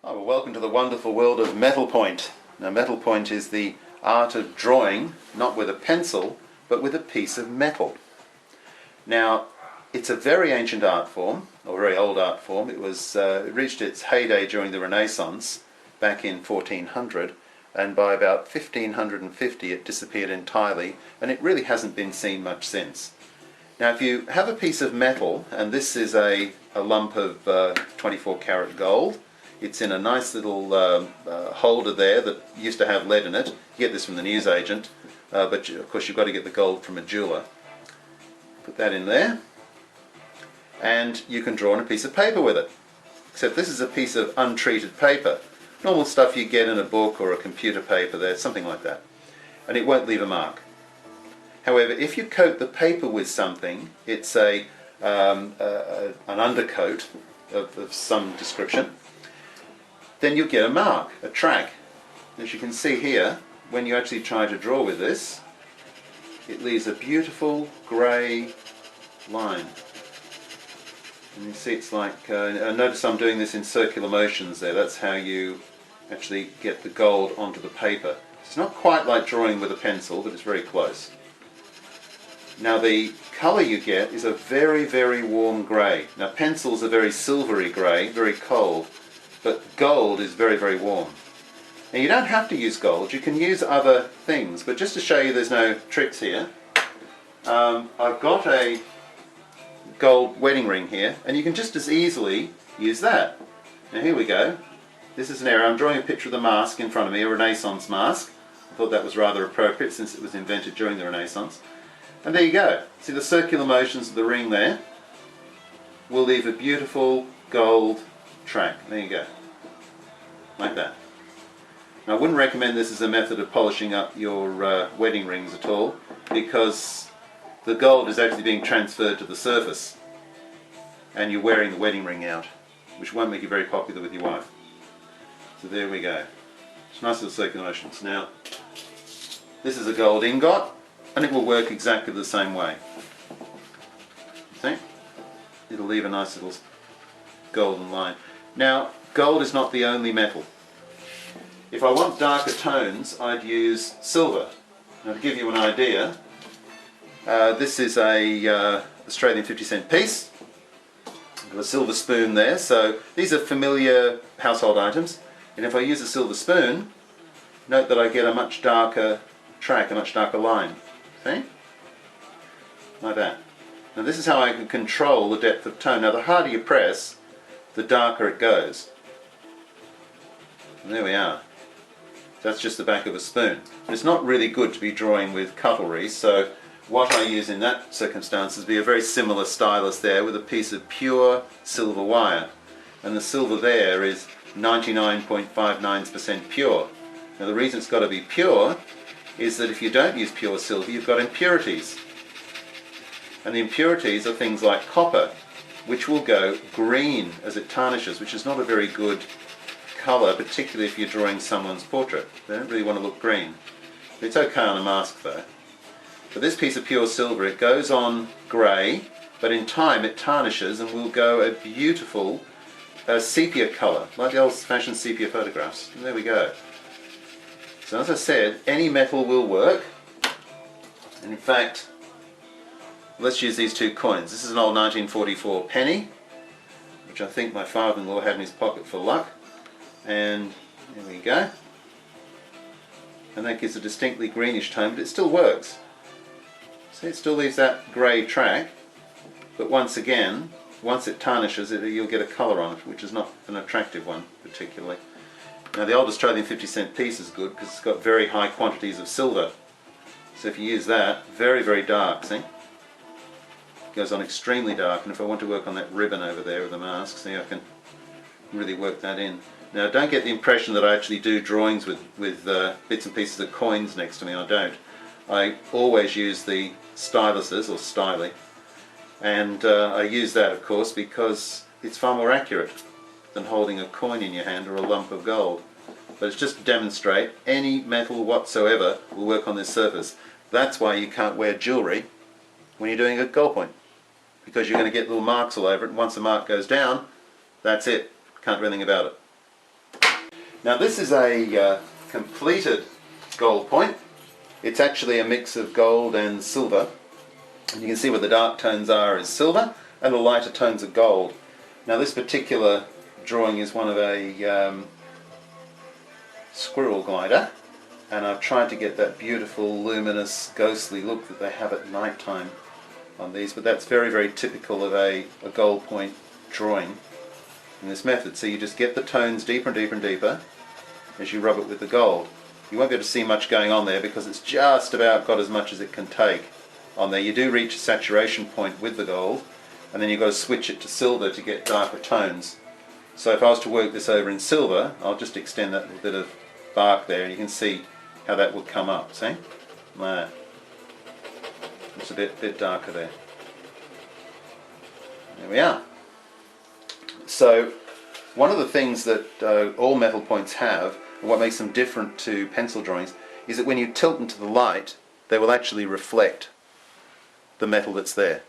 Oh, well, welcome to the wonderful world of metal point. Now, metal point is the art of drawing, not with a pencil, but with a piece of metal. Now, it's a very ancient art form, or very old art form. It reached its heyday during the Renaissance, back in 1400, and by about 1550 it disappeared entirely, and it really hasn't been seen much since. Now, if you have a piece of metal, and this is a lump of 24 karat gold, it's in a nice little holder there that used to have lead in it. You get this from the newsagent, but of course you've got to get the gold from a jeweler. Put that in there, and you can draw on a piece of paper with it. Except this is a piece of untreated paper. Normal stuff you get in a book or a computer paper there, something like that. And it won't leave a mark. However, if you coat the paper with something, it's an undercoat of some description, then you'll get a mark, a track. As you can see here, when you actually try to draw with this, it leaves a beautiful grey line. And you see it's like, notice I'm doing this in circular motions there. That's how you actually get the gold onto the paper. It's not quite like drawing with a pencil, but it's very close. Now the colour you get is a very, very warm grey. Now pencils are very silvery grey, very cold, but gold is very, very warm. Now you don't have to use gold, you can use other things, but just to show you there's no tricks here, I've got a gold wedding ring here, and you can just as easily use that. Now here we go. This is an error. I'm drawing a picture of the mask in front of me, a Renaissance mask. I thought that was rather appropriate since it was invented during the Renaissance. And there you go. See the circular motions of the ring there? Will leave a beautiful gold track. There you go. Like that. Now I wouldn't recommend this as a method of polishing up your wedding rings at all, because the gold is actually being transferred to the surface and you're wearing the wedding ring out, which won't make you very popular with your wife. So there we go. It's nice little circular motions. Now this is a gold ingot, and it will work exactly the same way. See? It'll leave a nice little golden line. Now, gold is not the only metal. If I want darker tones, I'd use silver. Now, to give you an idea, this is a Australian 50-cent piece. I've got a silver spoon there, so these are familiar household items. And if I use a silver spoon, note that I get a much darker track, a much darker line. See? Like that. Now this is how I can control the depth of tone. Now the harder you press, the darker it goes. And there we are. That's just the back of a spoon. It's not really good to be drawing with cutlery, so what I use in that circumstance is be a very similar stylus there with a piece of pure silver wire. And the silver there is 99.59% pure. Now the reason it's got to be pure is that if you don't use pure silver, you've got impurities. And the impurities are things like copper, which will go green as it tarnishes, which is not a very good colour, particularly if you're drawing someone's portrait. They don't really want to look green. It's okay on a mask though. But this piece of pure silver, it goes on grey, but in time it tarnishes and will go a beautiful sepia colour, like the old-fashioned sepia photographs. And there we go. So as I said, any metal will work. And in fact, let's use these two coins. This is an old 1944 penny, which I think my father-in-law had in his pocket for luck. And there we go. And that gives a distinctly greenish tone, but it still works. See, it still leaves that grey track, but once again, once it tarnishes, you'll get a colour on it, which is not an attractive one particularly. Now the old Australian 50-cent piece is good because it's got very high quantities of silver. So if you use that, very, very dark, see? It goes on extremely dark, and if I want to work on that ribbon over there of the mask, see, I can really work that in. Now don't get the impression that I actually do drawings with bits and pieces of coins next to me. I don't. I always use the styluses, or styli, and I use that of course because it's far more accurate than holding a coin in your hand or a lump of gold. But it's just to demonstrate any metal whatsoever will work on this surface. That's why you can't wear jewellery when you're doing a gold point, because you're going to get little marks all over it, and once the mark goes down, that's it. Can't do anything about it. Now this is a completed gold point. It's actually a mix of gold and silver. And you can see where the dark tones are is silver and the lighter tones are gold. Now this particular drawing is one of a squirrel glider, and I've tried to get that beautiful luminous ghostly look that they have at night time on these, but that's very, very typical of a gold point drawing in this method. So you just get the tones deeper and deeper and deeper as you rub it with the gold. You won't be able to see much going on there because it's just about got as much as it can take on there. You do reach a saturation point with the gold, and then you've got to switch it to silver to get darker tones. So if I was to work this over in silver, I'll just extend that little bit of bark there, and you can see how that would come up. See? There. It's a bit darker there. There we are. So one of the things that all metal points have, and what makes them different to pencil drawings, is that when you tilt into the light, they will actually reflect the metal that's there.